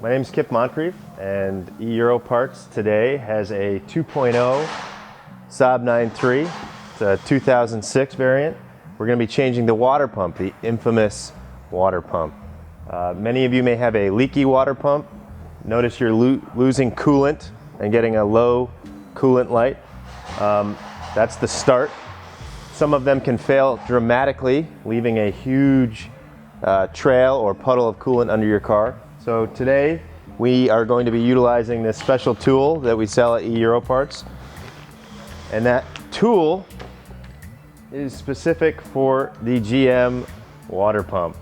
My name is Kip Moncrief, and eEuroparts today has a 2.0 Saab 9.3. It's a 2006 variant. We're going to be changing the water pump, the infamous water pump. Many of you may have a leaky water pump. Notice you're losing coolant and getting a low coolant light. That's the start. Some of them can fail dramatically, leaving a huge trail or puddle of coolant under your car. So today we are going to be utilizing this special tool that we sell at eEuroparts. And that tool is specific for the GM water pump.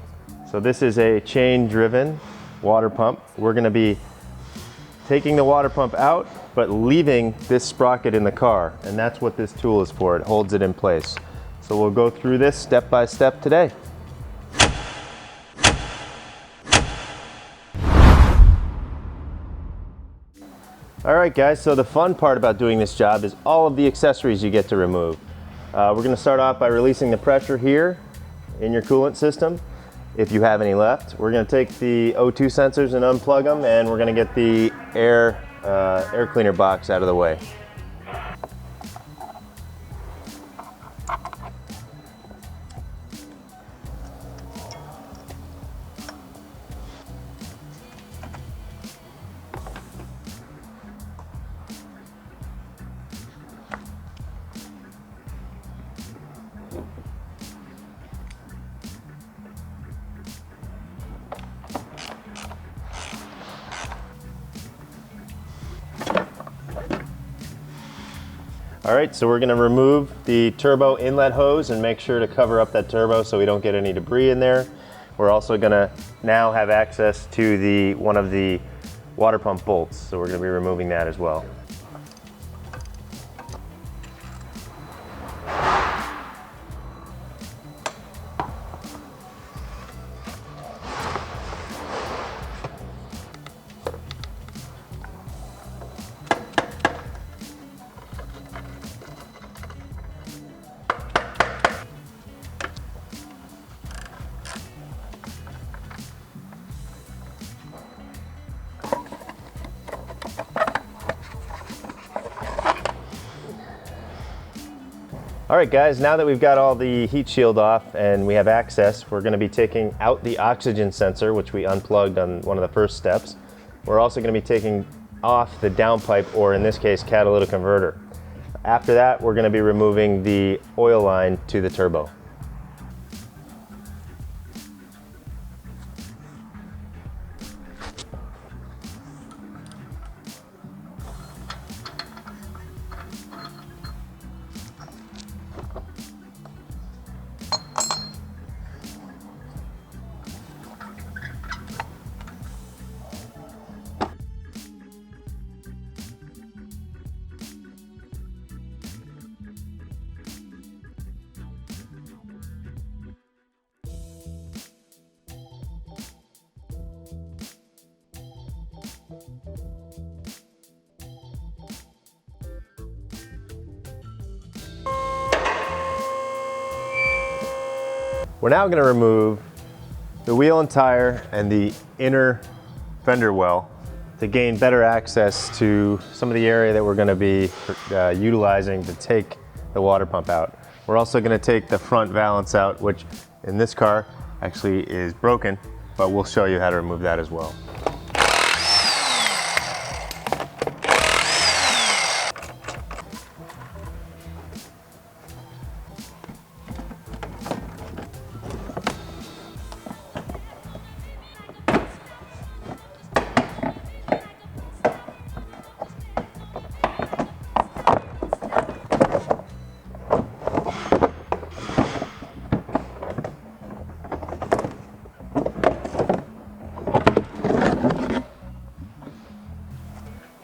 So this is a chain-driven water pump. We're going to be taking the water pump out, but leaving this sprocket in the car. And that's what this tool is for. It holds it in place. So we'll go through this step by step today. All right, guys, so the fun part about doing this job is all of the accessories you get to remove. We're going to start off by releasing the pressure here in your coolant system, if you have any left. We're going to take the O2 sensors and unplug them, and we're going to get the air cleaner box out of the way. All right, so we're going to remove the turbo inlet hose and make sure to cover up that turbo so we don't get any debris in there. We're also going to now have access to one of the water pump bolts, so we're going to be removing that as well. All right, guys, now that we've got all the heat shield off and we have access, we're going to be taking out the oxygen sensor, which we unplugged on one of the first steps. We're also going to be taking off the downpipe, or in this case, catalytic converter. After that, we're going to be removing the oil line to the turbo. We're now going to remove the wheel and tire and the inner fender well to gain better access to some of the area that we're going to be utilizing to take the water pump out. We're also going to take the front valance out, which in this car actually is broken, but we'll show you how to remove that as well.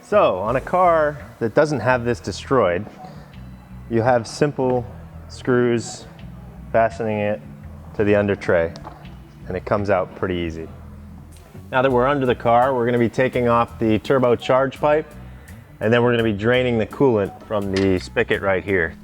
So on a car that doesn't have this destroyed, you have simple screws fastening it to the under tray, and it comes out pretty easy. Now that we're under the car, we're going to be taking off the turbo charge pipe, and then we're going to be draining the coolant from the spigot right here.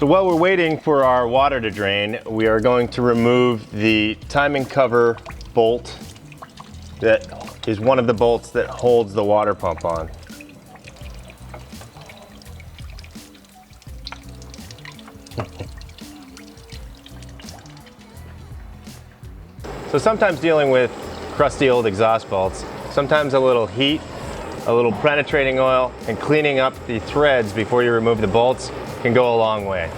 So while we're waiting for our water to drain, we are going to remove the timing cover bolt that is one of the bolts that holds the water pump on. So sometimes dealing with crusty old exhaust bolts, sometimes a little heat, a little penetrating oil, and cleaning up the threads before you remove the bolts can go a long way.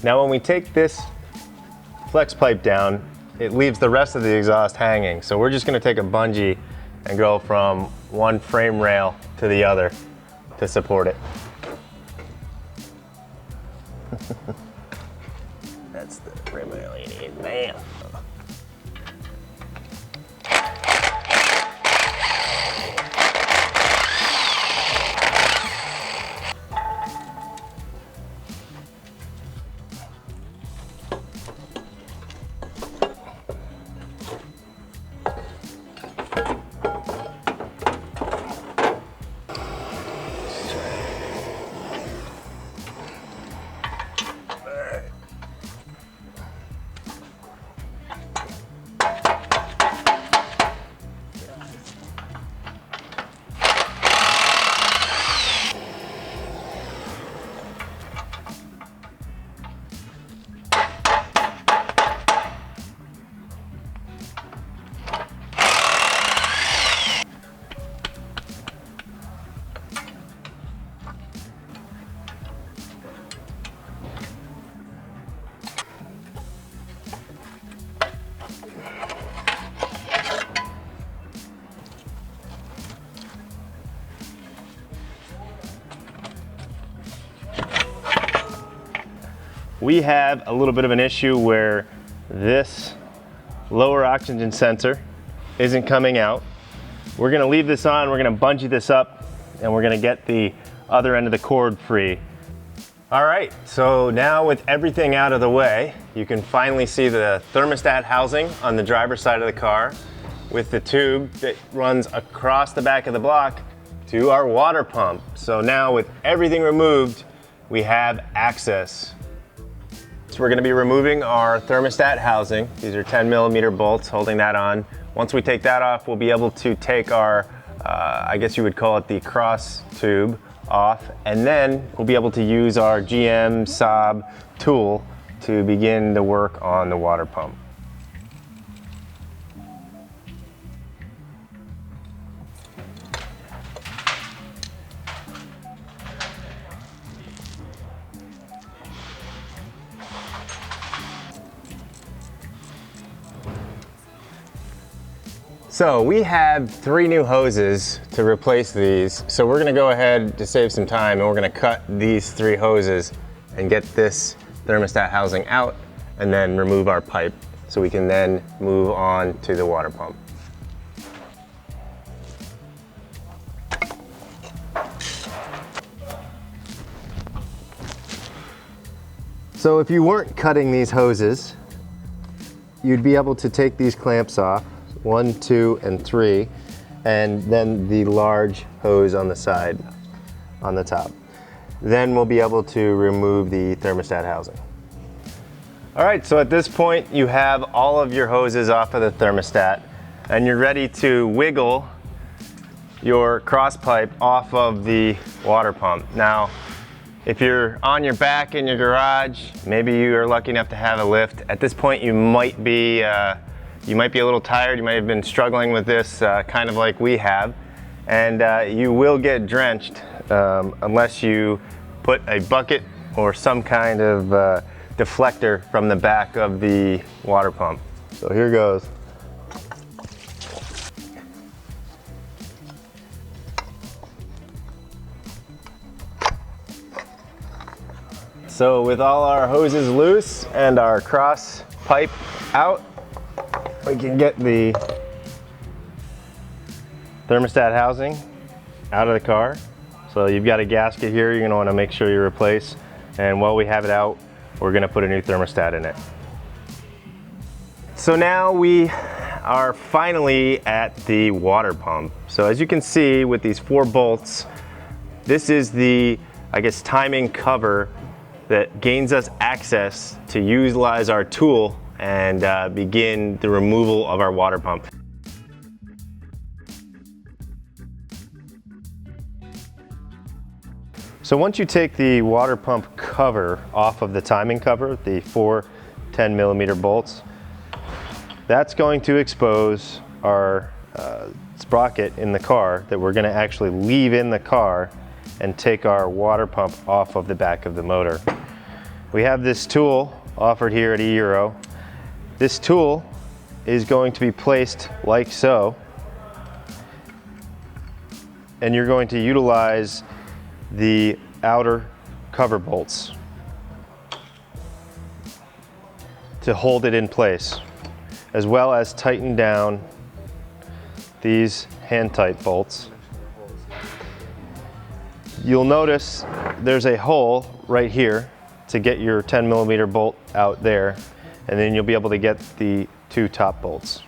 Now when we take this flex pipe down, it leaves the rest of the exhaust hanging. So we're just going to take a bungee and go from one frame rail to the other to support it. That's the frame rail you need. Bam! We have a little bit of an issue where this lower oxygen sensor isn't coming out. We're gonna leave this on, we're gonna bungee this up, and we're gonna get the other end of the cord free. All right, so now with everything out of the way, you can finally see the thermostat housing on the driver's side of the car with the tube that runs across the back of the block to our water pump. So now with everything removed, we have access. So we're going to be removing our thermostat housing. These are 10mm bolts holding that on. Once we take that off, we'll be able to take our, I guess you would call it the cross tube off, and then we'll be able to use our GM Saab tool to begin the work on the water pump. So we have 3 new hoses to replace these. So we're gonna go ahead to save some time and we're gonna cut these 3 hoses and get this thermostat housing out and then remove our pipe so we can then move on to the water pump. So if you weren't cutting these hoses, you'd be able to take these clamps off, 1, 2, and 3, and then the large hose on the side, on the top. Then we'll be able to remove the thermostat housing. All right, so at this point you have all of your hoses off of the thermostat and you're ready to wiggle your cross pipe off of the water pump. Now, if you're on your back in your garage, maybe you are lucky enough to have a lift. At this point you might be a little tired, you might have been struggling with this kind of like we have, and you will get drenched unless you put a bucket or some kind of deflector from the back of the water pump. So here goes. So with all our hoses loose and our cross pipe out, we can get the thermostat housing out of the car. So you've got a gasket here you're going to want to make sure you replace. And while we have it out, we're gonna put a new thermostat in it. So now we are finally at the water pump. So as you can see with these 4 bolts, this is the, I guess, timing cover that gains us access to utilize our tool and begin the removal of our water pump. So once you take the water pump cover off of the timing cover, the 4 10mm bolts, that's going to expose our sprocket in the car that we're going to actually leave in the car and take our water pump off of the back of the motor. We have this tool offered here at eEuro. This tool is going to be placed like so, and you're going to utilize the outer cover bolts to hold it in place, as well as tighten down these hand-tight bolts. You'll notice there's a hole right here to get your 10mm bolt out there, and then you'll be able to get the 2 top bolts.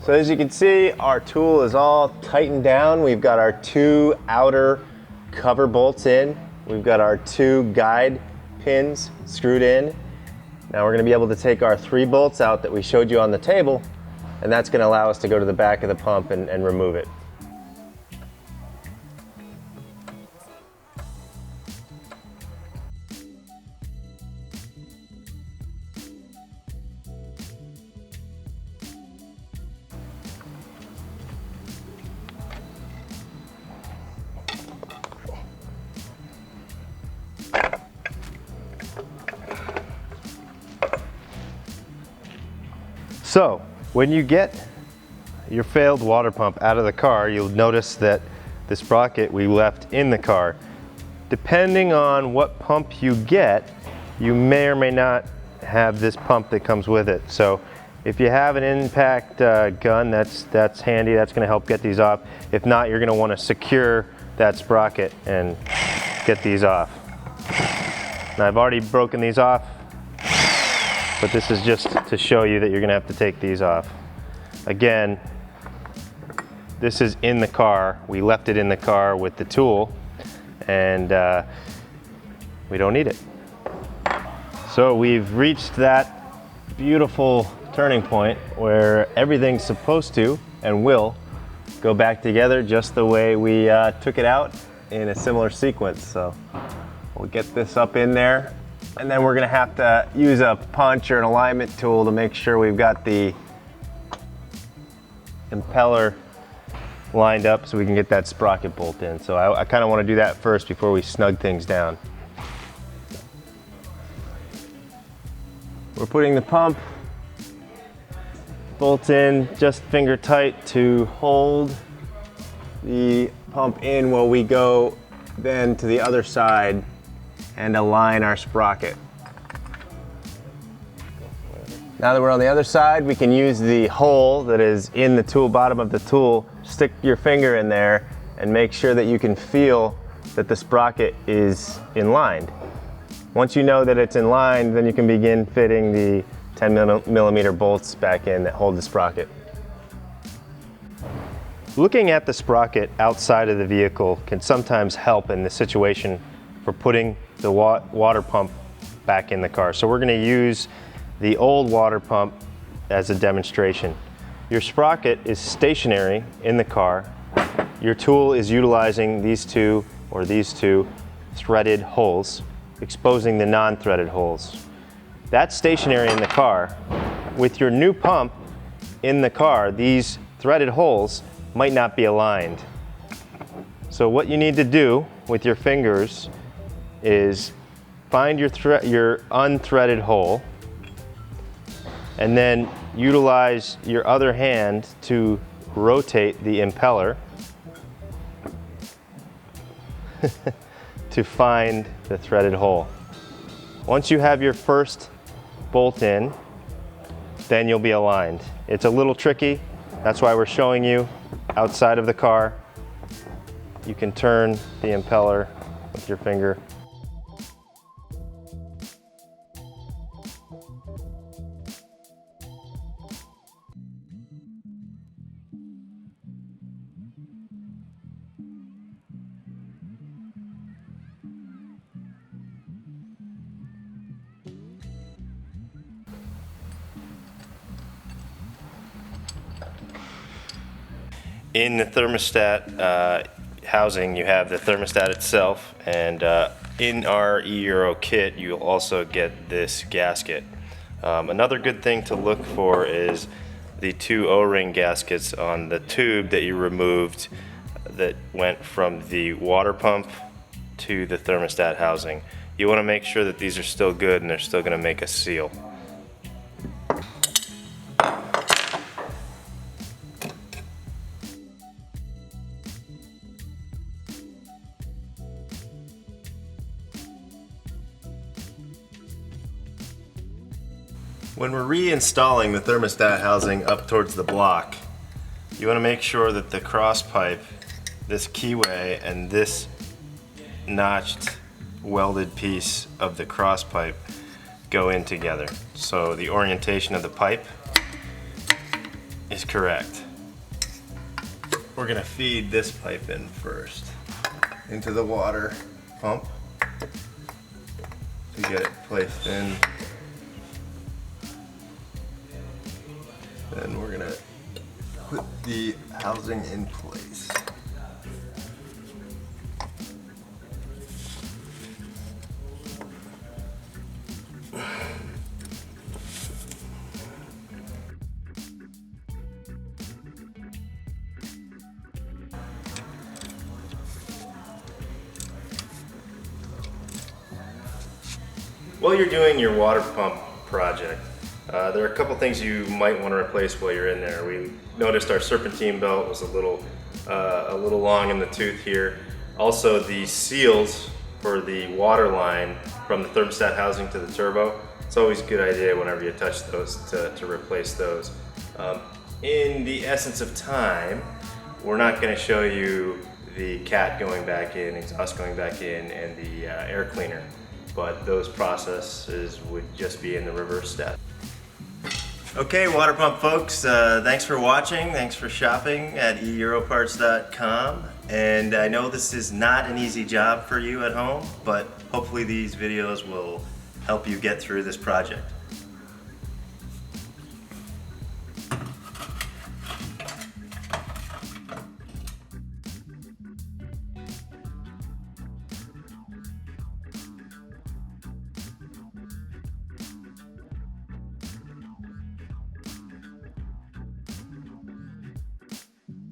So as you can see, our tool is all tightened down. We've got our 2 outer cover bolts in. We've got our 2 guide pins screwed in. Now we're going to be able to take our 3 bolts out that we showed you on the table, and that's going to allow us to go to the back of the pump and remove it. So when you get your failed water pump out of the car, you'll notice that the sprocket we left in the car. Depending on what pump you get, you may or may not have this pump that comes with it. So if you have an impact gun, that's handy. That's going to help get these off. If not, you're going to want to secure that sprocket and get these off. Now I've already broken these off, but this is just to show you that you're gonna have to take these off. Again, this is in the car. We left it in the car with the tool, and we don't need it. So we've reached that beautiful turning point where everything's supposed to and will go back together just the way we took it out in a similar sequence. So we'll get this up in there, and then we're gonna have to use a punch or an alignment tool to make sure we've got the impeller lined up so we can get that sprocket bolt in. So I kind of want to do that first before we snug things down. We're putting the pump bolt in just finger tight to hold the pump in while we go then to the other side and align our sprocket. Now that we're on the other side, we can use the hole that is in the tool, bottom of the tool, stick your finger in there and make sure that you can feel that the sprocket is inlined. Once you know that it's in line, then you can begin fitting the 10mm bolts back in that hold the sprocket. Looking at the sprocket outside of the vehicle can sometimes help in the situation for putting the water pump back in the car. So we're going to use the old water pump as a demonstration. Your sprocket is stationary in the car. Your tool is utilizing these two threaded holes, exposing the non-threaded holes. That's stationary in the car. With your new pump in the car, these threaded holes might not be aligned. So what you need to do with your fingers is find your unthreaded hole and then utilize your other hand to rotate the impeller to find the threaded hole. Once you have your first bolt in, then you'll be aligned. It's a little tricky. That's why we're showing you outside of the car. You can turn the impeller with your finger. In the thermostat housing, you have the thermostat itself, and in our eEuro kit, you'll also get this gasket. Another good thing to look for is the two O-ring gaskets on the tube that you removed that went from the water pump to the thermostat housing. You want to make sure that these are still good and they're still going to make a seal. When we're reinstalling the thermostat housing up towards the block, you want to make sure that the cross pipe, this keyway, and this notched welded piece of the cross pipe go in together. So the orientation of the pipe is correct. We're going to feed this pipe in first into the water pump to get it placed in. Then we're gonna put the housing in place. While you're doing your water pump project, there are a couple things you might want to replace while you're in there. We noticed our serpentine belt was a little long in the tooth here. Also, the seals for the water line from the thermostat housing to the turbo. It's always a good idea whenever you touch those to replace those. In the essence of time, we're not going to show you the cat going back in, exhaust going back in, and the air cleaner, but those processes would just be in the reverse step. Okay, water pump folks, thanks for watching, thanks for shopping at eEuroparts.com. And I know this is not an easy job for you at home, but hopefully these videos will help you get through this project.